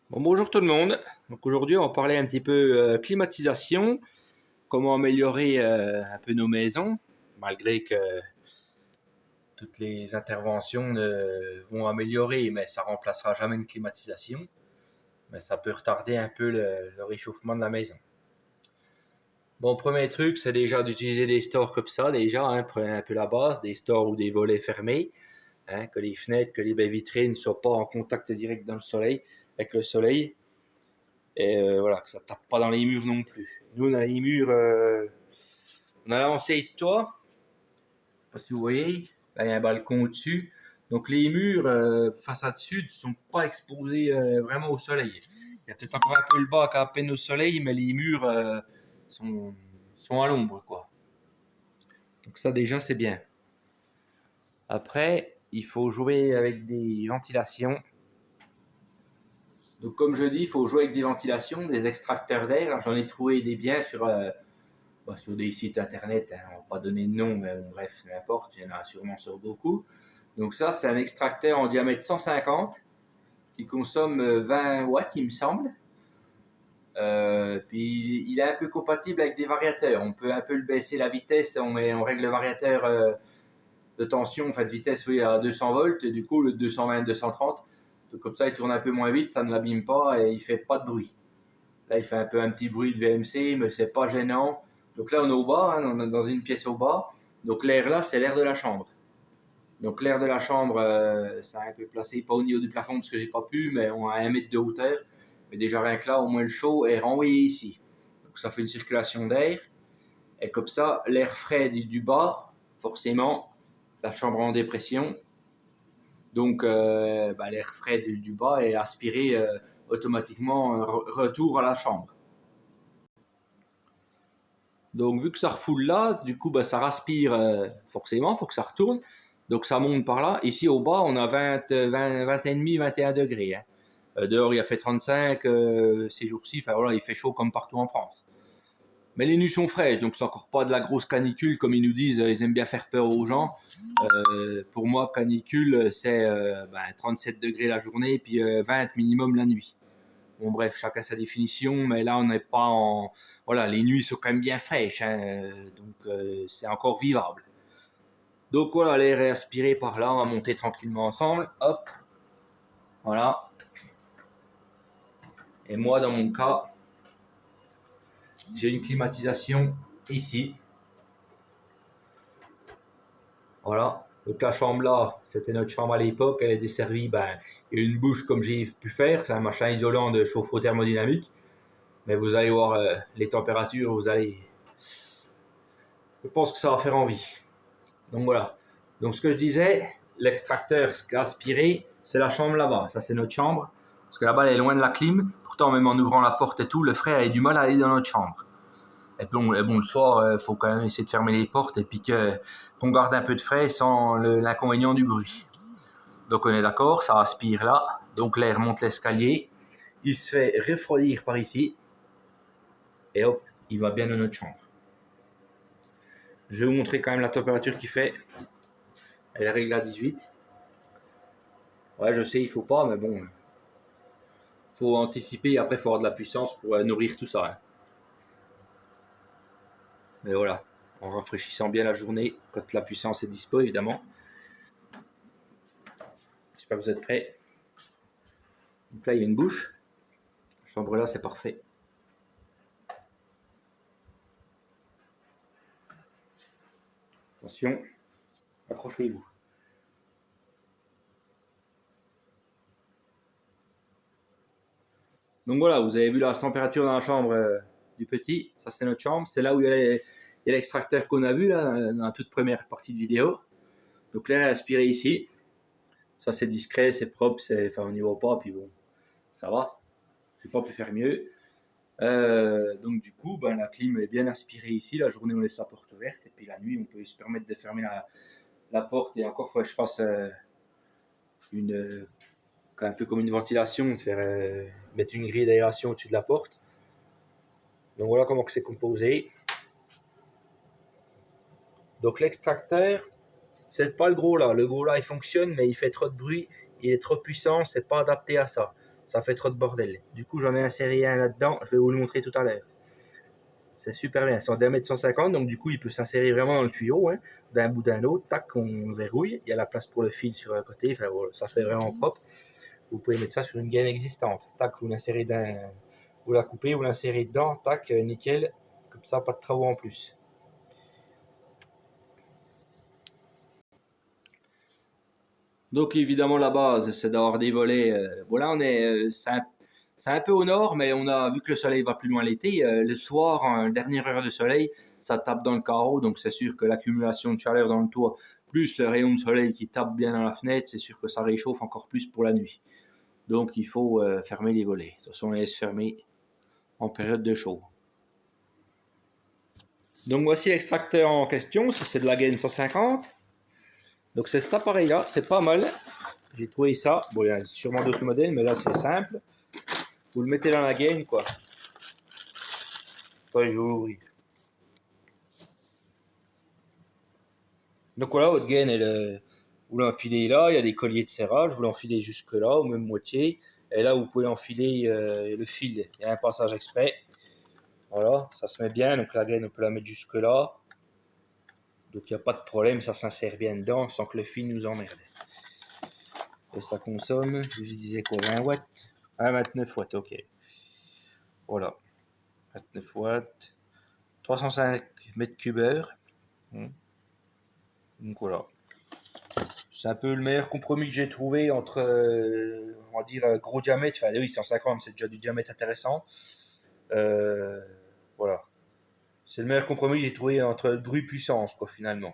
Bon, bonjour tout le monde. Donc aujourd'hui, on va parler un petit peu climatisation, comment améliorer un peu nos maisons, malgré que toutes les interventions vont améliorer, mais ça remplacera jamais une climatisation. Mais ça peut retarder un peu le réchauffement de la maison. Bon, premier truc, c'est déjà d'utiliser des stores comme ça, déjà, prenez un peu la base, des stores ou des volets fermés, que les fenêtres, que les baies vitrées ne soient pas en contact direct dans le soleil, avec le soleil. Et voilà, que ça tape pas dans les murs non plus. Nous, on a les murs, on a lancé de toit, je sais pas si vous voyez, là, il y a un balcon au-dessus. Donc les murs façade sud sont pas exposés vraiment au soleil. Il y a peut-être encore un peu le bas qui a à peine au soleil, mais les murs sont, sont à l'ombre, quoi. Donc ça déjà c'est bien. Après, il faut jouer avec des ventilations. Donc comme je dis, il faut jouer avec des ventilations, des extracteurs d'air. J'en ai trouvé des biens sur des sites internet, hein, on va pas donner de nom, mais bref, n'importe, il y en a sûrement sur beaucoup. Donc ça, c'est un extracteur en diamètre 150 qui consomme 20 watts, il me semble. Puis il est un peu compatible avec des variateurs. On peut un peu le baisser la vitesse, on règle le variateur de tension, enfin de vitesse, oui, à 200 volts, et du coup le 220, 230. Donc comme ça, il tourne un peu moins vite, ça ne l'abîme pas et il fait pas de bruit. Là, il fait un peu un petit bruit de VMC, mais c'est pas gênant. Donc là, on est au bas, hein, on est dans une pièce au bas. Donc l'air là, c'est l'air de la chambre. Donc l'air de la chambre, ça a un peu placé, pas au niveau du plafond parce que j'ai pas pu, mais on a 1 mètre de hauteur. Mais déjà rien que là, au moins le chaud est renvoyé ici. Donc ça fait une circulation d'air. Et comme ça, l'air frais du bas, forcément, la chambre en dépression. Donc l'air frais du bas est aspiré automatiquement, retour à la chambre. Donc, vu que ça refoule là, du coup, ça raspire forcément, il faut que ça retourne. Donc, ça monte par là. Ici, au bas, on a 20 et demi, 21 degrés. Hein. Dehors, il a fait 35 ces jours-ci. Enfin, voilà, il fait chaud comme partout en France. Mais les nuits sont fraîches, donc c'est encore pas de la grosse canicule, comme ils nous disent. Ils aiment bien faire peur aux gens. Pour moi, canicule, c'est 37 degrés la journée, puis 20 minimum la nuit. Bon, bref, chacun sa définition, mais là, on n'est pas en. Voilà, les nuits sont quand même bien fraîches, hein, donc c'est encore vivable. Donc voilà, l'air est aspiré par là, on va monter tranquillement ensemble. Hop, voilà. Et moi, dans mon cas, j'ai une climatisation ici. Voilà. Donc la chambre là, c'était notre chambre à l'époque, elle est desservie, il y a une bouche comme j'ai pu faire, c'est un machin isolant de chauffe-eau thermodynamique. Mais vous allez voir les températures, je pense que ça va faire envie. Donc voilà. Donc ce que je disais, l'extracteur aspiré, c'est la chambre là-bas. Ça, c'est notre chambre. Parce que là-bas, elle est loin de la clim. Pourtant, même en ouvrant la porte et tout, le frais a du mal à aller dans notre chambre. Et puis, bon, le soir, il faut quand même essayer de fermer les portes et puis qu'on garde un peu de frais sans l'inconvénient du bruit. Donc on est d'accord, ça aspire là. Donc l'air monte l'escalier. Il se fait refroidir par ici. Et hop, il va bien dans notre chambre. Je vais vous montrer quand même la température qu'il fait. Elle est réglée à 18. Ouais, je sais, il faut pas, mais bon, faut anticiper. Après, il faut avoir de la puissance pour nourrir tout ça. Hein. Mais voilà, en rafraîchissant bien la journée, quand la puissance est dispo, évidemment. J'espère que vous êtes prêts. Donc là, il y a une bouche. La chambre là, c'est parfait. Attention, accrochez-vous. Donc voilà, vous avez vu la température dans la chambre du petit. Ça, c'est notre chambre. C'est là où il y a l'extracteur qu'on a vu là, dans la toute première partie de vidéo. Donc l'air est aspiré ici. Ça, c'est discret, c'est propre, on n'y voit pas, puis bon, ça va. Je n'ai pas pu faire mieux. Donc du coup, la clim est bien aspirée ici. La journée, on laisse la porte ouverte. Et puis la nuit, on peut se permettre de fermer la porte. Et encore, il faut que je fasse un peu comme une ventilation, mettre une grille d'aération au-dessus de la porte. Donc voilà comment c'est composé. Donc l'extracteur, c'est pas le gros là. Le gros là, il fonctionne, mais il fait trop de bruit. Il est trop puissant, c'est pas adapté à ça. ça fait trop de bordel. Du coup, j'en ai inséré un là-dedans, je vais vous le montrer tout à l'heure. C'est super bien, c'est en diamètre 150, donc du coup, il peut s'insérer vraiment dans le tuyau, hein, d'un bout d'un autre. Tac, on verrouille, il y a la place pour le fil sur un côté, enfin, voilà, ça fait vraiment propre. Vous pouvez mettre ça sur une gaine existante. Tac, vous l'insérez vous la coupez, vous l'insérez dedans, tac, nickel. Comme ça, pas de travaux en plus. Donc évidemment la base c'est d'avoir des volets. Voilà, c'est un peu au nord, mais on a vu que le soleil va plus loin l'été. Le soir, en dernière heure de soleil, ça tape dans le carreau, donc c'est sûr que l'accumulation de chaleur dans le toit, plus le rayon de soleil qui tape bien dans la fenêtre, c'est sûr que ça réchauffe encore plus pour la nuit. Donc il faut fermer les volets. De toute façon, on les laisse fermer en période de chaud. Donc voici l'extracteur en question, c'est de la gaine 150. Donc c'est cet appareil là, c'est pas mal. J'ai trouvé ça. Bon, il y a sûrement d'autres modèles, mais là c'est simple. Vous le mettez dans la gaine, quoi. Attends, je vais l'ouvrir. Donc voilà, votre gaine, vous l'enfilez là. Il y a des colliers de serrage. Vous l'enfilez jusque là, au même moitié. Et là, vous pouvez enfiler le fil. Il y a un passage exprès. Voilà, ça se met bien. Donc la gaine, on peut la mettre jusque là. Donc il n'y a pas de problème, ça s'insère bien dedans sans que le fil nous emmerde. Et ça consomme, je vous disais quoi, 20 watts? Ah, 29 watts, ok. Voilà, 29 watts, 305 mètres cubes heure. Donc voilà. C'est un peu le meilleur compromis que j'ai trouvé entre, on va dire, gros diamètre. Enfin, oui, 150, c'est déjà du diamètre intéressant. Voilà. C'est le meilleur compromis que j'ai trouvé entre bruit et puissance, quoi, finalement.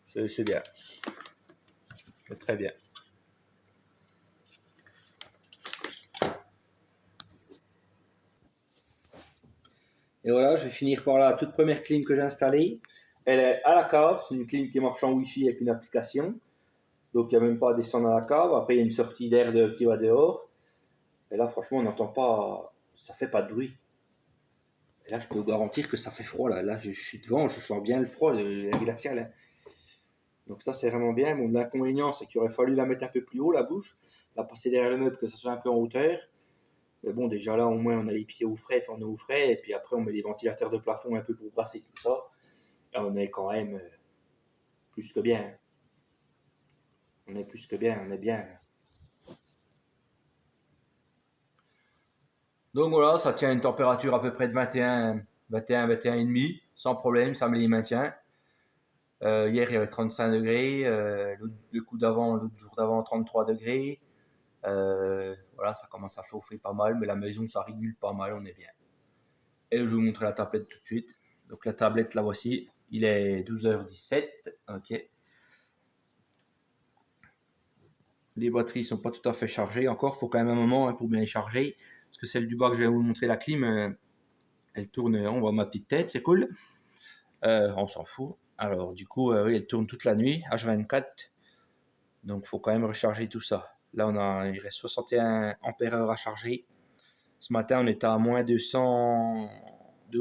C'est bien. C'est très bien. Et voilà, je vais finir par la toute première clim que j'ai installée. Elle est à la cave. C'est une clim qui marche en Wi-Fi avec une application. Donc, il n'y a même pas à descendre à la cave. Après, il y a une sortie d'air qui va dehors. Et là, franchement, on n'entend pas. Ça fait pas de bruit. Et là, je peux vous garantir que ça fait froid. Là je suis devant, je sens bien le froid, la glaciale. Donc, ça, c'est vraiment bien. Bon, l'inconvénient, c'est qu'il aurait fallu la mettre un peu plus haut, la bouche. La passer derrière le meuble, que ça soit un peu en hauteur. Mais bon, déjà là, au moins, on a les pieds au frais, enfin, on est au frais. Et puis après, on met des ventilateurs de plafond un peu pour brasser tout ça. Là, on est quand même plus que bien. On est plus que bien, on est bien. Donc voilà, ça tient à une température à peu près de 21,5, sans problème, ça me les maintient. Hier, il y avait 35 degrés, le coup d'avant, l'autre jour d'avant, 33 degrés. Voilà, ça commence à chauffer pas mal, mais la maison, ça régule pas mal, on est bien. Et je vais vous montrer la tablette tout de suite. Donc la tablette, la voici. Il est 12h17, ok. Les batteries sont pas tout à fait chargées encore, il faut quand même un moment pour bien les charger. Parce que celle du bas que je vais vous montrer, la clim, elle tourne, on voit ma petite tête, c'est cool. On s'en fout. Alors du coup, oui, elle tourne toute la nuit, H24. Donc il faut quand même recharger tout ça. Là, il reste 61 ampères-heure à charger. Ce matin, on était à moins 200,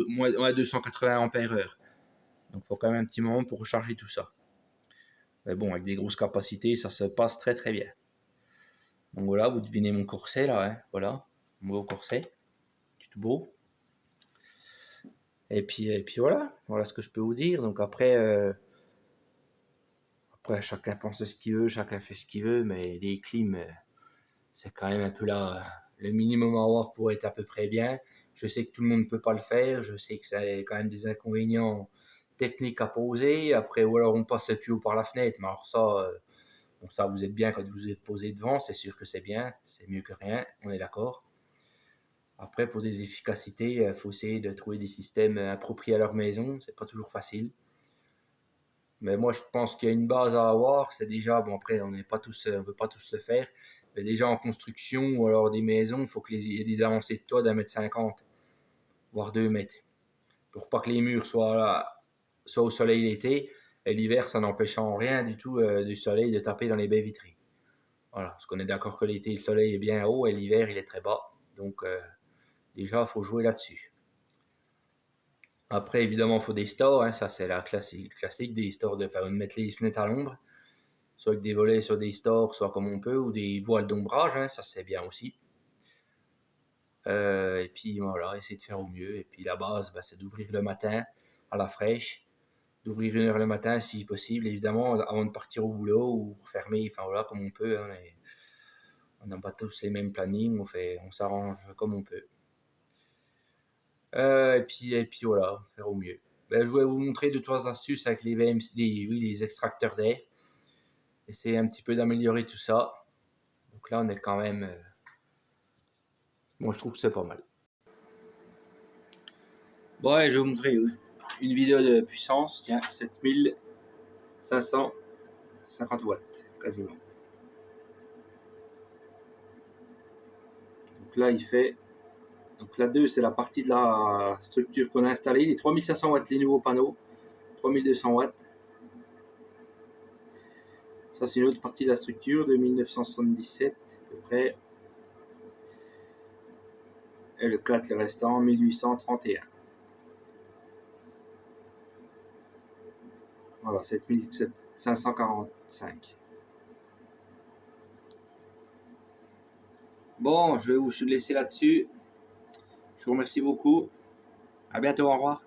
moins 280 ampères-heure. Donc il faut quand même un petit moment pour recharger tout ça. Mais bon, avec des grosses capacités, ça se passe très très bien. Donc voilà, vous devinez mon corset là, hein, voilà, mon beau corset, tout beau. Et puis voilà ce que je peux vous dire. Donc après, chacun pense ce qu'il veut, chacun fait ce qu'il veut, mais les clims, c'est quand même un peu là, le minimum à avoir pour être à peu près bien. Je sais que tout le monde ne peut pas le faire, je sais que ça a quand même des inconvénients techniques à poser. Après, ou alors on passe le tuyau par la fenêtre, mais alors ça, bon, ça vous êtes bien quand vous êtes posé devant, c'est sûr que c'est bien, c'est mieux que rien, on est d'accord. Après, pour des efficacités, il faut essayer de trouver des systèmes appropriés à leur maison, c'est pas toujours facile. Mais moi, je pense qu'il y a une base à avoir. C'est déjà, bon, après, on n'est pas tous, on peut pas tous le faire. Mais déjà en construction ou alors des maisons, il faut qu'il y ait des avancées de toit d'1,50 m, voire 2 mètres. Pour pas que les murs soient au soleil l'été. Et l'hiver, ça n'empêche en rien du tout du soleil de taper dans les baies vitrées. Voilà, parce qu'on est d'accord que l'été, le soleil est bien haut et l'hiver, il est très bas. Donc, déjà, il faut jouer là-dessus. Après, évidemment, il faut des stores, hein, ça c'est la classique des stores de mettre les fenêtres à l'ombre, soit avec des volets sur des stores, soit comme on peut, ou des voiles d'ombrage, hein, ça c'est bien aussi. Et puis voilà, essayer de faire au mieux. Et puis la base, c'est d'ouvrir le matin à la fraîche, d'ouvrir 1 heure le matin si possible, évidemment, avant de partir au boulot ou fermer, enfin voilà, comme on peut. Hein, on n'a pas tous les mêmes plannings, on s'arrange comme on peut. Et puis voilà, faire au mieux. Je vais vous montrer 2-3 astuces avec les VMC, oui, les extracteurs d'air. Essayer un petit peu d'améliorer tout ça. Donc là, on est quand même. Moi, je trouve que c'est pas mal. Bon, ouais, je vais vous montrer une vidéo de puissance. Tiens, 7550 watts, quasiment. Donc là, il fait. Donc la 2, c'est la partie de la structure qu'on a installée. Les 3500 watts, les nouveaux panneaux. 3200 watts. Ça, c'est une autre partie de la structure de 1977, à peu près. Et le 4, le restant, 1831. Voilà, 7545. Bon, je vais vous laisser là-dessus. Je vous remercie beaucoup. À bientôt, au revoir.